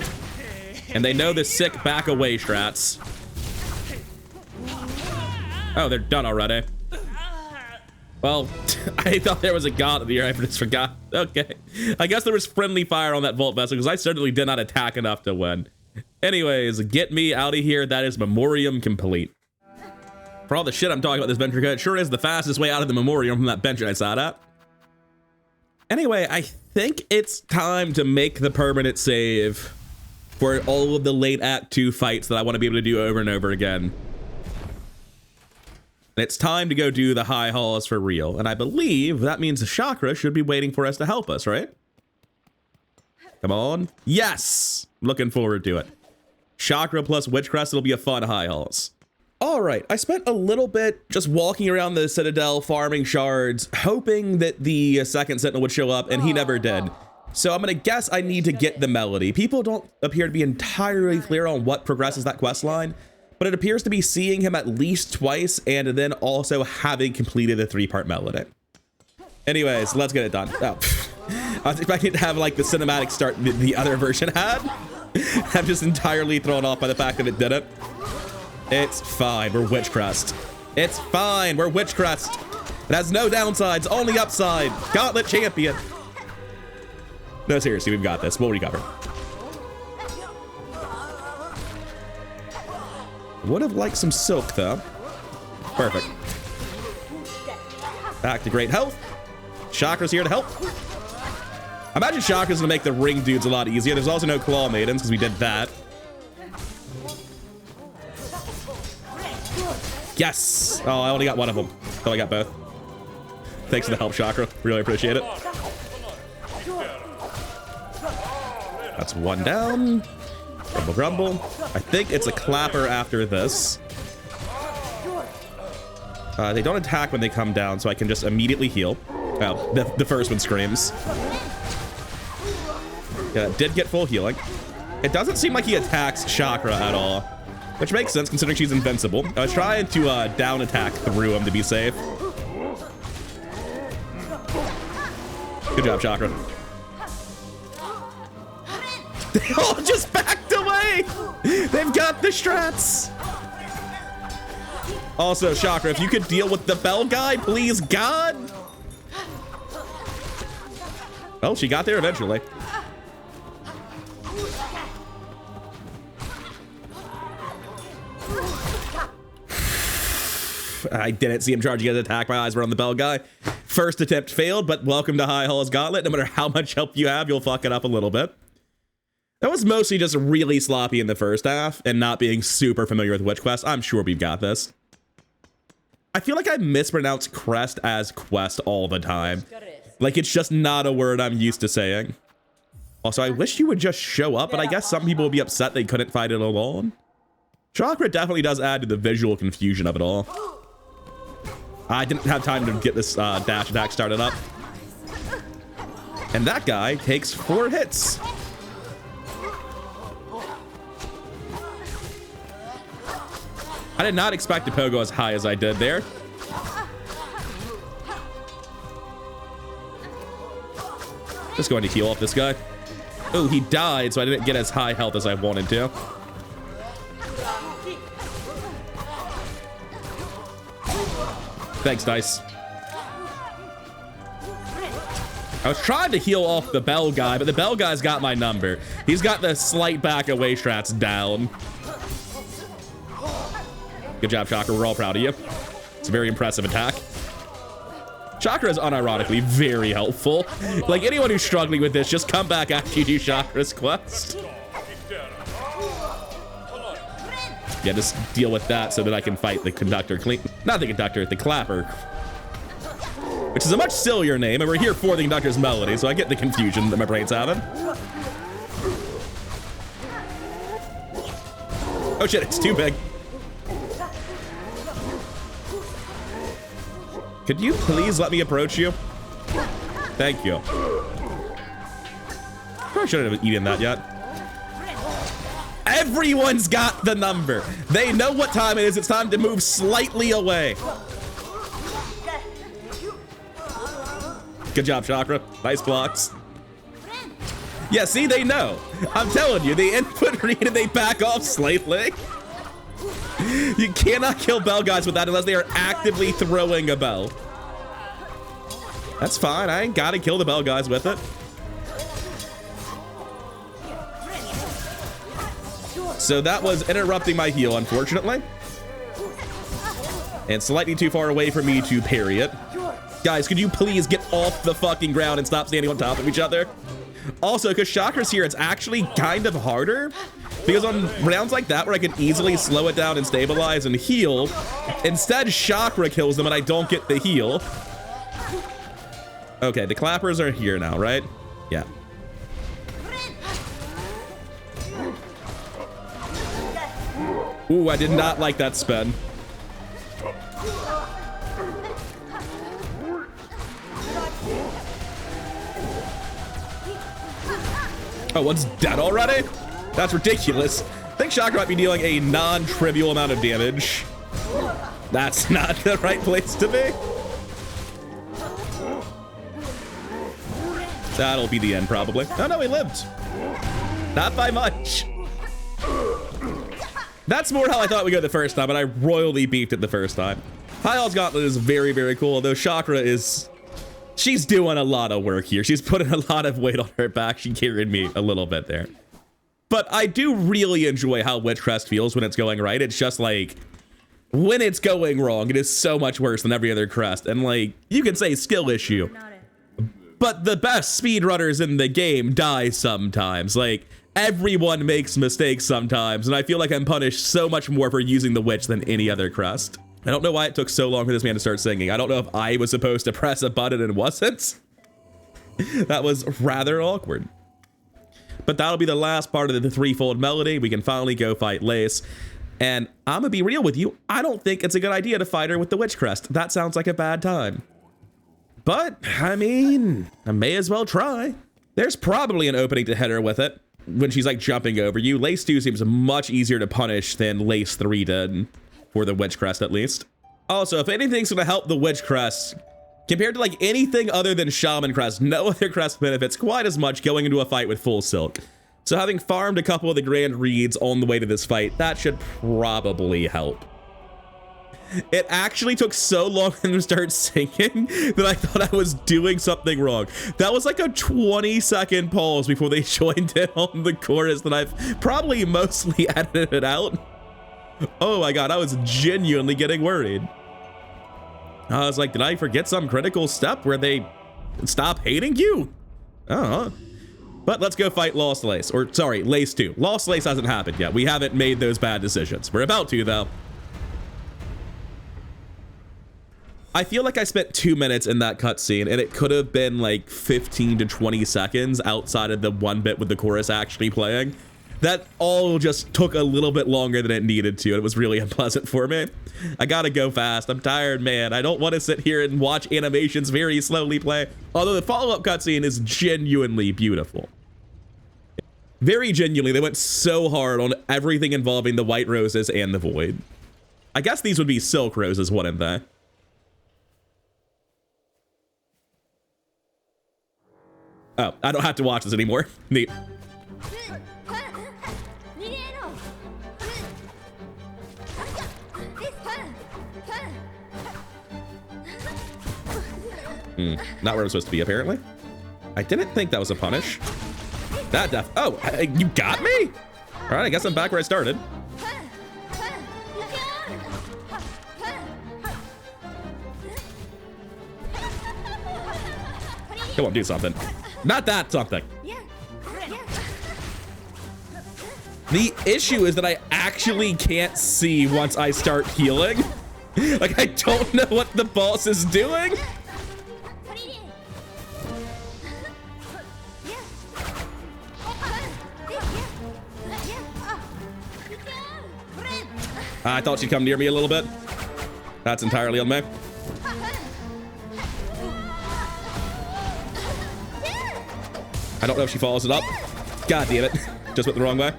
And they know the sick back away strats. Oh, they're done already. Well, I thought there was a god here. I just forgot. Okay. I guess there was friendly fire on that Vault Vessel because I certainly did not attack enough to win. Anyways, get me out of here. That is Memoriam complete. For all the shit I'm talking about this venture code, it sure is the fastest way out of the Memoriam from that bench I sat at. Anyway, I think it's time to make the permanent save for all of the late Act 2 fights that I want to be able to do over and over again. And it's time to go do the high halls for real. And I believe that means the chakra should be waiting for us to help us, right? Come on. Yes! Looking forward to it. Chakra plus Witch Crest, it'll be a fun high halls. All right, I spent a little bit just walking around the Citadel, farming shards, hoping that the second Sentinel would show up, and he never did. So I'm gonna guess I need to get the melody. People don't appear to be entirely clear on what progresses that quest line, but it appears to be seeing him at least twice and then also having completed the 3-part melody. Anyways, let's get it done. Oh, I was expecting to have like the cinematic start the other version had. I'm just entirely thrown off by the fact that it didn't. It's fine, we're Witch Crest. It's fine, we're Witch Crest. It has no downsides, only upside. Gauntlet champion. No, seriously, we've got this. We'll recover. Would have liked some silk, though. Perfect. Back to great health. Chakra's here to help. I imagine Chakra's gonna make the ring dudes a lot easier. There's also no claw maidens, because we did that. Yes! Oh, I only got one of them. Oh, I got both. Thanks for the help, Chakra. Really appreciate it. That's one down. Grumble, grumble. I think it's a clapper after this. They don't attack when they come down, so I can just immediately heal. Well, the first one screams. Yeah, did get full healing. It doesn't seem like he attacks Chakra at all, which makes sense considering she's invincible. I was trying to down attack through him to be safe. Good job, Chakra. They all just backed away. They've got the strats. Also, Chakra, if you could deal with the bell guy, please, God. Oh, she got there eventually. I didn't see him charging his attack. My eyes were on the bell guy. First attempt failed, but welcome to High Hall's Gauntlet. No matter how much help you have, you'll fuck it up a little bit. That was mostly just really sloppy in the first half and not being super familiar with Witch Quest. I'm sure we've got this. I feel like I mispronounce Crest as quest all the time. Like, it's just not a word I'm used to saying. Also, I wish you would just show up, but I guess some people would be upset they couldn't fight it alone. Chakra definitely does add to the visual confusion of it all. I didn't have time to get this dash attack started up. And that guy takes 4 hits. I did not expect to pogo as high as I did there. Just going to heal off this guy. Oh, he died, so I didn't get as high health as I wanted to. Thanks, Dice. I was trying to heal off the bell guy, but the bell guy's got my number. He's got the slight back away strats down. Good job, Chakra. We're all proud of you. It's a very impressive attack. Chakra is unironically very helpful. Like, anyone who's struggling with this, just come back after you do Chakra's quest. Yeah, just deal with that so that I can fight the conductor clean. Not the conductor, the clapper. Which is a much sillier name, and we're here for the conductor's melody, so I get the confusion that my brain's having. Oh shit, it's too big. Could you please let me approach you? Thank you. Probably shouldn't have eaten that yet. Everyone's got the number. They know what time it is. It's time to move slightly away. Good job, Chakra. Nice blocks. Yeah, see, they know. I'm telling you, the input read and they back off slightly. You cannot kill bell guys with that unless they are actively throwing a bell. That's fine. I ain't gotta kill the bell guys with it. So that was interrupting my heal, unfortunately. And slightly too far away for me to parry it. Guys, could you please get off the fucking ground and stop standing on top of each other? Also, because Chakra's here, it's actually kind of harder. Because on rounds like that where I can easily slow it down and stabilize and heal, instead Chakra kills them and I don't get the heal. Okay, the clappers are here now, right? Yeah. Ooh, I did not like that spin. Oh, one's dead already? That's ridiculous. I think Chakra might be dealing a non-trivial amount of damage. That's not the right place to be. That'll be the end, probably. Oh, no, he lived. Not by much. That's more how I thought we'd go the first time, but I royally beefed it the first time. High Hall's Gauntlet is very, very cool, though Chakra is... She's doing a lot of work here. She's putting a lot of weight on her back. She carried me a little bit there. But I do really enjoy how Witch Crest feels when it's going right. It's just like, when it's going wrong, it is so much worse than every other crest. And like, you can say skill issue, but the best speedrunners in the game die sometimes. Like, everyone makes mistakes sometimes, and I feel like I'm punished so much more for using the witch than any other crest. I don't know why it took so long for this man to start singing. I don't know if I was supposed to press a button and wasn't. That was rather awkward. But that'll be the last part of the threefold melody. We can finally go fight Lace. And I'm gonna be real with you. I don't think it's a good idea to fight her with the Witch Crest. That sounds like a bad time. But, I mean, I may as well try. There's probably an opening to hit her with it when she's like jumping over you. Lace 2 seems much easier to punish than Lace 3 did, for the Witch Crest at least. Also, if anything's gonna help the Witch Crest, compared to like anything other than Shaman Crest, no other crest benefits quite as much going into a fight with full Silk. So having farmed a couple of the Grand Reeds on the way to this fight, that should probably help. It actually took so long for them to start singing that I thought I was doing something wrong. That was like a 20-second pause before they joined in on the chorus that I've probably mostly edited out. Oh my god, I was genuinely getting worried. I was like, did I forget some critical step where they stop hating you? Oh, but let's go fight Lost Lace, or sorry, Lace 2. Lost Lace hasn't happened yet. We haven't made those bad decisions. We're about to, though. I feel like I spent 2 minutes in that cutscene, and it could have been like 15 to 20 seconds outside of the one bit with the chorus actually playing. That all just took a little bit longer than it needed to. It was really unpleasant for me. I gotta go fast. I'm tired, man. I don't want to sit here and watch animations very slowly play. Although the follow-up cutscene is genuinely beautiful. Very genuinely, they went so hard on everything involving the White Roses and the Void. I guess these would be Silk Roses, wouldn't they? Oh, I don't have to watch this anymore. Neat. Not where I'm supposed to be, apparently. I didn't think that was a punish. That oh, you got me? All right, I guess I'm back where I started. Come on, do something. Not that something. The issue is that I actually can't see once I start healing. Like, I don't know what the boss is doing. I thought she'd come near me a little bit. That's entirely on me. I don't know if she follows it up. God damn it. Just went the wrong way.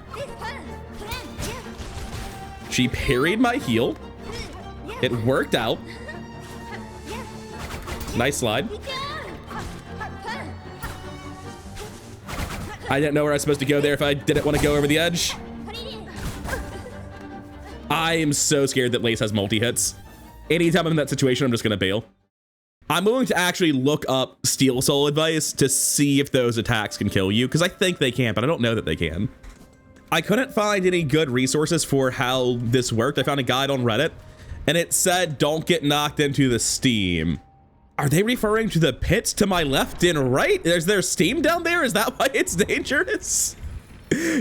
She parried my heal. It worked out. Nice slide. I didn't know where I was supposed to go there if I didn't want to go over the edge. I am so scared that Lace has multi-hits. Anytime I'm in that situation, I'm just going to bail. I'm willing to actually look up Steel Soul advice to see if those attacks can kill you, because I think they can, but I don't know that they can. I couldn't find any good resources for how this worked. I found a guide on Reddit, and it said, don't get knocked into the steam. Are they referring to the pits to my left and right? Is there steam down there? Is that why it's dangerous?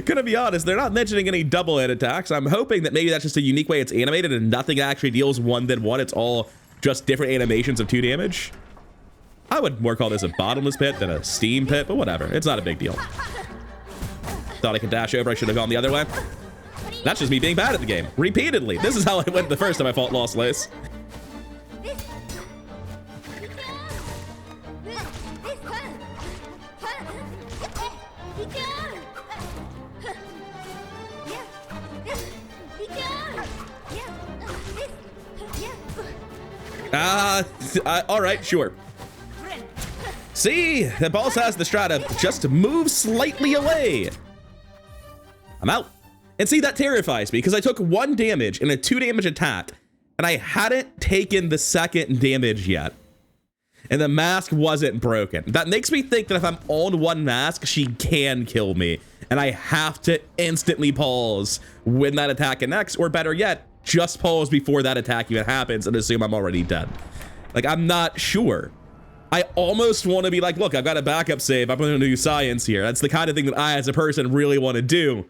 Gonna be honest, they're not mentioning any double hit attacks. I'm hoping that maybe that's just a unique way it's animated and nothing actually deals 1-1. It's all just different animations of 2 damage. I would more call this a bottomless pit than a steam pit, but whatever. It's not a big deal. Thought I could dash over. I should have gone the other way. That's just me being bad at the game. Repeatedly. This is how I went the first time I fought Lost Lace. All right, sure. See, the boss has the strata. Just move slightly away. I'm out. And see, that terrifies me because I took 1 damage in a 2 damage attack and I hadn't taken the 2nd damage yet. And the mask wasn't broken. That makes me think that if I'm on 1 mask, she can kill me. And I have to instantly pause when that attack connects, or better yet, just pause before that attack even happens and assume I'm already dead. Like, I'm not sure. I almost want to be like, look, I've got a backup save. I'm going to do science here. That's the kind of thing that I, as a person, really want to do.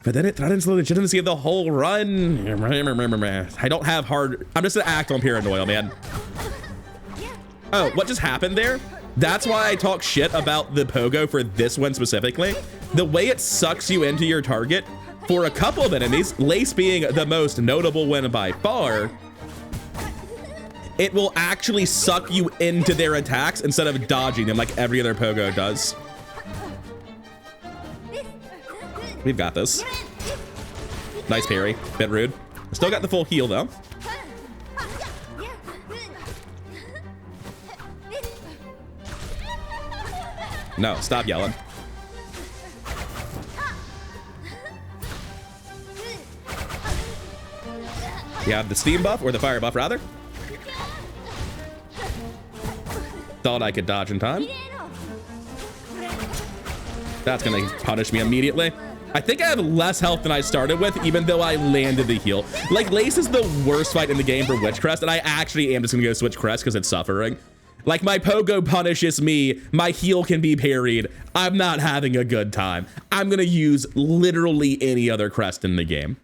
But then it threatens the legitimacy of the whole run. I don't have hard... I'm just going to act on paranoia, man. Oh, what just happened there? That's why I talk shit about the pogo for this one specifically. The way it sucks you into your target for a couple of enemies, Lace being the most notable one by far, it will actually suck you into their attacks instead of dodging them like every other pogo does. We've got this. Nice parry. Bit rude. Still got the full heal though. No, stop yelling. You have the steam buff, or the fire buff rather. Thought I could dodge in time. That's gonna punish me immediately. I think I have less health than I started with, even though I landed the heal. Like, Lace is the worst fight in the game for Witch Crest, and I actually am just gonna go switch Crest because it's suffering. Like, my pogo punishes me, my heal can be parried. I'm not having a good time. I'm gonna use literally any other Crest in the game.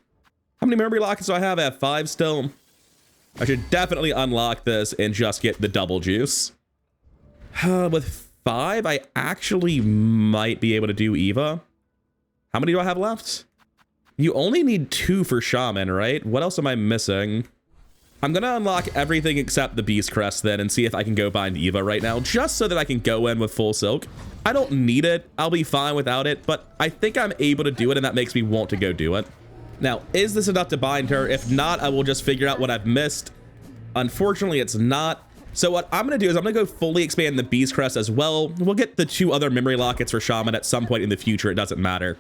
How many memory lockets do I have? I have 5 still. I should definitely unlock this and just get the double juice. With 5, I actually might be able to do Eva. How many do I have left? You only need 2 for Shaman, right? What else am I missing? I'm gonna unlock everything except the Beast Crest then and see if I can go find Eva right now, just so that I can go in with full Silk. I don't need it. I'll be fine without it, but I think I'm able to do it, and that makes me want to go do it. Now, is this enough to bind her? If not, I will just figure out what I've missed. Unfortunately, it's not. So what I'm going to do is I'm going to go fully expand the Beast Crest as well. We'll get the 2 other memory lockets for Shaman at some point in the future. It doesn't matter.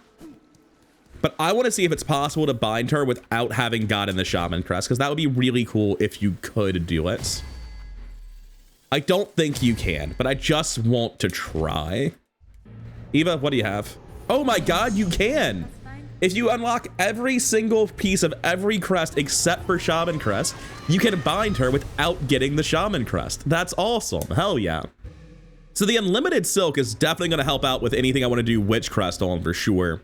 But I want to see if it's possible to bind her without having gotten the Shaman Crest, because that would be really cool if you could do it. I don't think you can, but I just want to try. Eva, what do you have? Oh my god, you can! If you unlock every single piece of every crest except for Shaman Crest, you can bind her without getting the Shaman Crest. That's awesome. Hell yeah. So the unlimited silk is definitely going to help out with anything I want to do Witch Crest on for sure.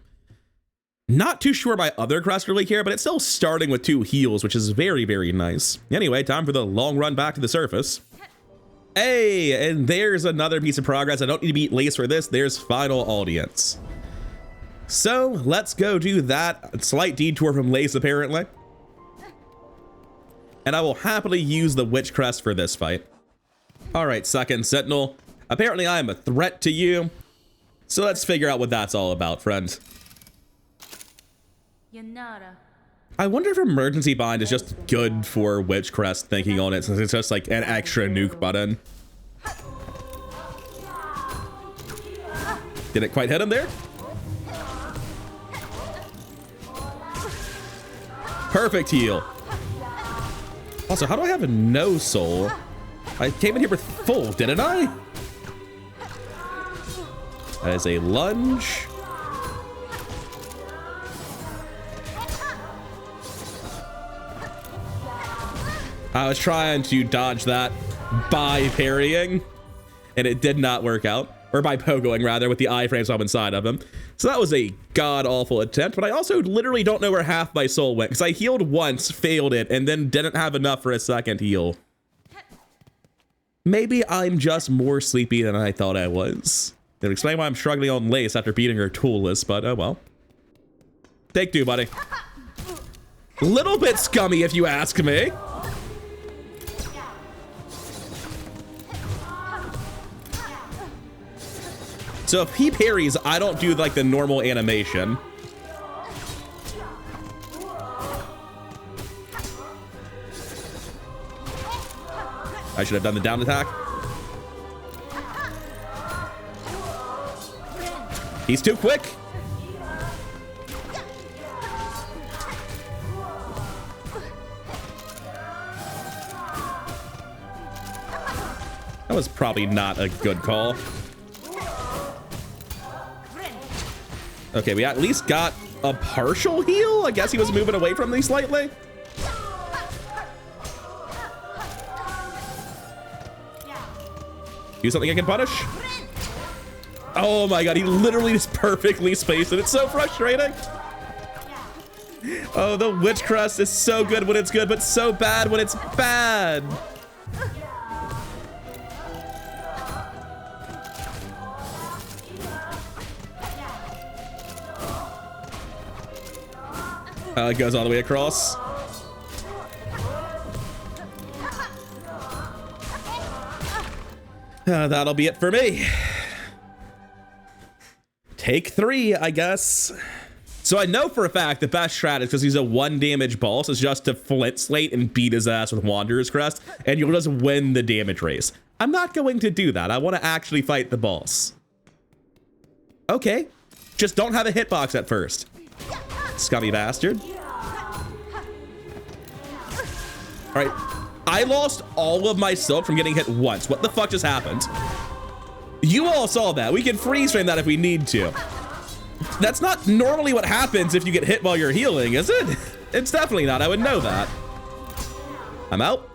Not too sure my other crest really care, but it's still starting with 2 heals, which is very, very nice. Anyway, time for the long run back to the surface. Hey, and there's another piece of progress. I don't need to beat Lace for this. There's final audience. So let's go do that. Slight detour from Lace, apparently. And I will happily use the Witch Crest for this fight. All right, Second Sentinel. Apparently I am a threat to you. So let's figure out what that's all about, friend. I wonder if Emergency Bind is just good for Witch Crest thinking on it, since it's just like an extra nuke button. Didn't quite hit him there. Perfect heal. Also, how do I have no soul? I came in here with full, didn't I? That is a lunge. I was trying to dodge that by parrying, and it did not work out. Or by pogoing, rather, with the iframes up inside of him. So that was a god-awful attempt, but I also literally don't know where half my soul went, because I healed once, failed it, and then didn't have enough for a second heal. Maybe I'm just more sleepy than I thought I was. That would explain why I'm struggling on Lace after beating her toolless, but oh well. Take 2, buddy. Little bit scummy, if you ask me. So if he parries, I don't do like the normal animation. I should have done the down attack. He's too quick. That was probably not a good call. Okay, we at least got a partial heal. I guess he was moving away from me slightly. Do something I can punish. Oh my god, he literally just perfectly spaced it. It's so frustrating. Oh, the Witch Crest is so good when it's good, but so bad when it's bad. It goes all the way across. That'll be it for me. Take 3, I guess. So I know for a fact the best strat is, because he's a 1 damage boss, is just to flint slate and beat his ass with Wanderer's Crest, and you'll just win the damage race. I'm not going to do that. I want to actually fight the boss. Okay. Just don't have a hitbox at first. Scummy bastard. Alright. I lost all of my silk from getting hit once. What the fuck just happened? You all saw that. We can freeze frame that if we need to. That's not normally what happens if you get hit while you're healing, is it? It's definitely not. I would know that. I'm out.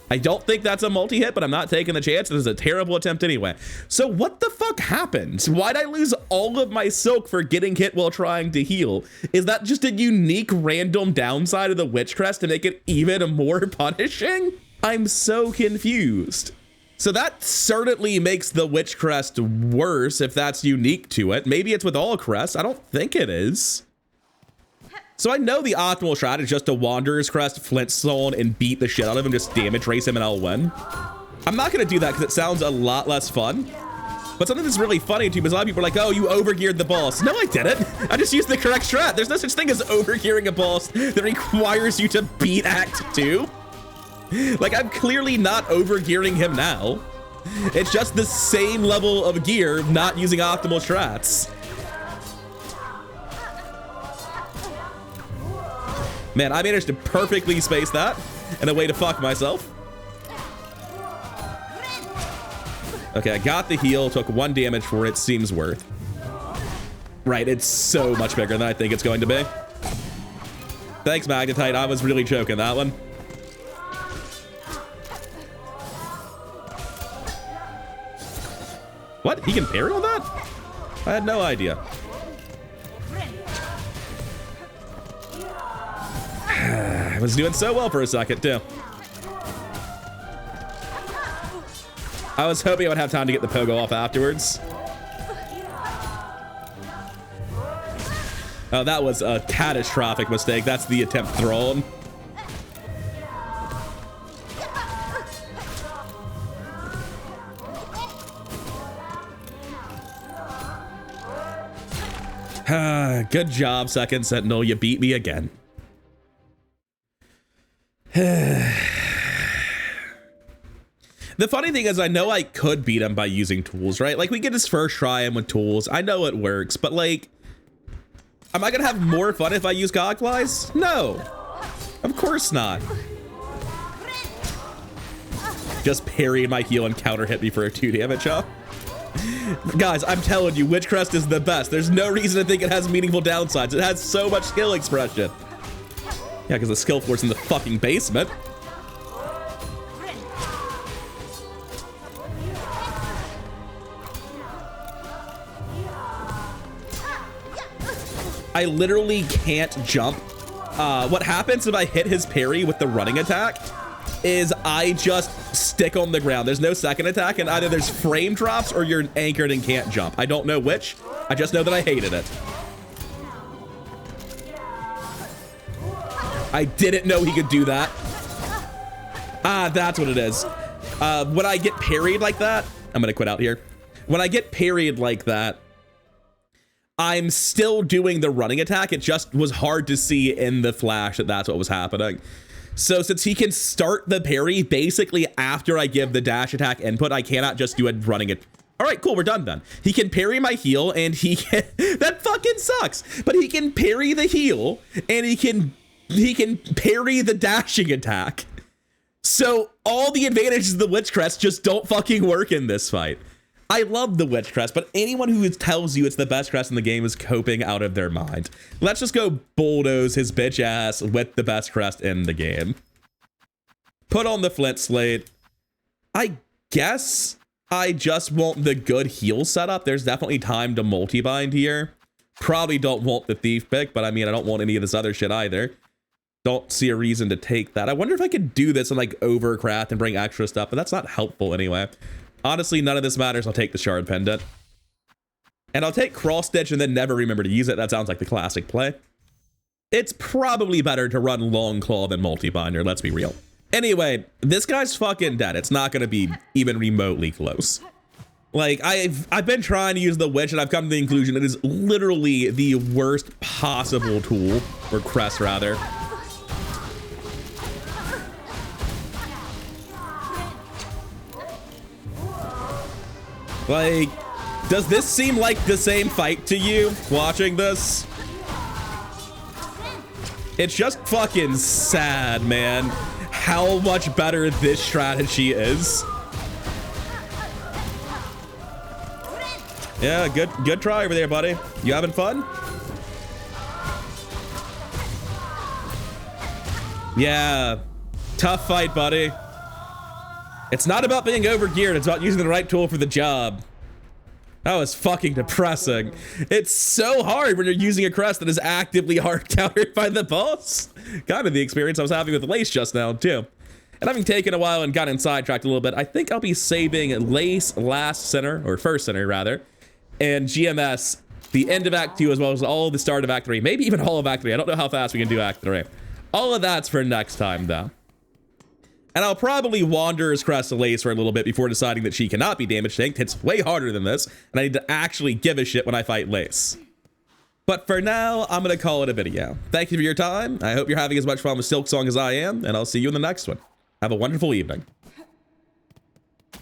I don't think that's a multi-hit, but I'm not taking the chance. This is a terrible attempt anyway. So what the fuck happened? Why'd I lose all of my silk for getting hit while trying to heal? Is that just a unique random downside of the Witch Crest to make it even more punishing? I'm so confused. So that certainly makes the Witch Crest worse if that's unique to it. Maybe it's with all crests. I don't think it is. So I know the optimal strat is just to Wanderer's Crest, Flint Soul, and beat the shit out of him, just damage race him, and I'll win. I'm not gonna do that because it sounds a lot less fun. But something that's really funny too, because a lot of people are like, oh, you overgeared the boss. No, I didn't. I just used the correct strat. There's no such thing as overgearing a boss that requires you to beat Act 2. Like, I'm clearly not overgearing him now. It's just the same level of gear, not using optimal strats. Man, I managed to perfectly space that and a way to fuck myself. Okay, I got the heal, took 1 damage for it, seems worth. Right, it's so much bigger than I think it's going to be. Thanks, Magnetite. I was really choking that one. What? He can parry on that? I had no idea. I was doing so well for a second, too. I was hoping I would have time to get the pogo off afterwards. Oh, that was a catastrophic mistake. That's the attempt thrown. Good job, Second Sentinel. You beat me again. The funny thing is, I know I could beat him by using tools, right? Like, we get his first try in with tools. I know it works, but like, am I gonna have more fun if I use Godflies? No, of course not. Just parry my heal and counter hit me for a 2 damage, huh? Guys, I'm telling you, Witch Crest is the best. There's no reason to think it has meaningful downsides. It has so much skill expression. Yeah, because the skill floor's in the fucking basement. I literally can't jump. What happens if I hit his parry with the running attack is I just stick on the ground. There's no second attack, and either there's frame drops or you're anchored and can't jump. I don't know which. I just know that I hated it. I didn't know he could do that. Ah, that's what it is. When I get parried like that, I'm gonna quit out here. When I get parried like that, I'm still doing the running attack. It just was hard to see in the flash that that's what was happening. So since he can start the parry basically after I give the dash attack input, I cannot just do a running it. All right, cool, we're done then. He can parry my heal and he can, that fucking sucks, but he can parry the heal and he can parry the dashing attack. So all the advantages of the Witch Crest just don't fucking work in this fight. I love the Witch Crest, but anyone who tells you it's the best crest in the game is coping out of their mind. Let's just go bulldoze his bitch ass with the best crest in the game. Put on the Flint Slate. I guess I just want the good heal setup. There's definitely time to multi-bind here. Probably don't want the Thief pick, but I mean, I don't want any of this other shit either. Don't see a reason to take that. I wonder if I could do this and like overcraft and bring extra stuff, but that's not helpful anyway. Honestly, none of this matters. I'll take the Shard Pendant. And I'll take Cross Stitch and then never remember to use it. That sounds like the classic play. It's probably better to run Long Claw than Multi-Binder, let's be real. Anyway, this guy's fucking dead. It's not gonna be even remotely close. Like, I've been trying to use the Witch, and I've come to the conclusion it is literally the worst possible tool, or Crest rather. Like, does this seem like the same fight to you, watching this? It's just fucking sad, man, how much better this strategy is. Yeah, good try over there, buddy. You having fun? Yeah, tough fight, buddy. It's not about being overgeared, it's about using the right tool for the job. That was fucking depressing. It's so hard when you're using a Crest that is actively hard countered by the boss. Kind of the experience I was having with Lace just now, too. And having taken a while and gotten sidetracked a little bit, I think I'll be saving Lace last center, or first center rather, and GMS the end of Act 2 as well as all the start of Act 3. Maybe even all of Act 3. I don't know how fast we can do Act 3. All of that's for next time, though. And I'll probably wander as Crest to Lace for a little bit before deciding that she cannot be damage tanked. It's way harder than this, and I need to actually give a shit when I fight Lace. But for now, I'm going to call it a video. Thank you for your time. I hope you're having as much fun with Silksong as I am, and I'll see you in the next one. Have a wonderful evening.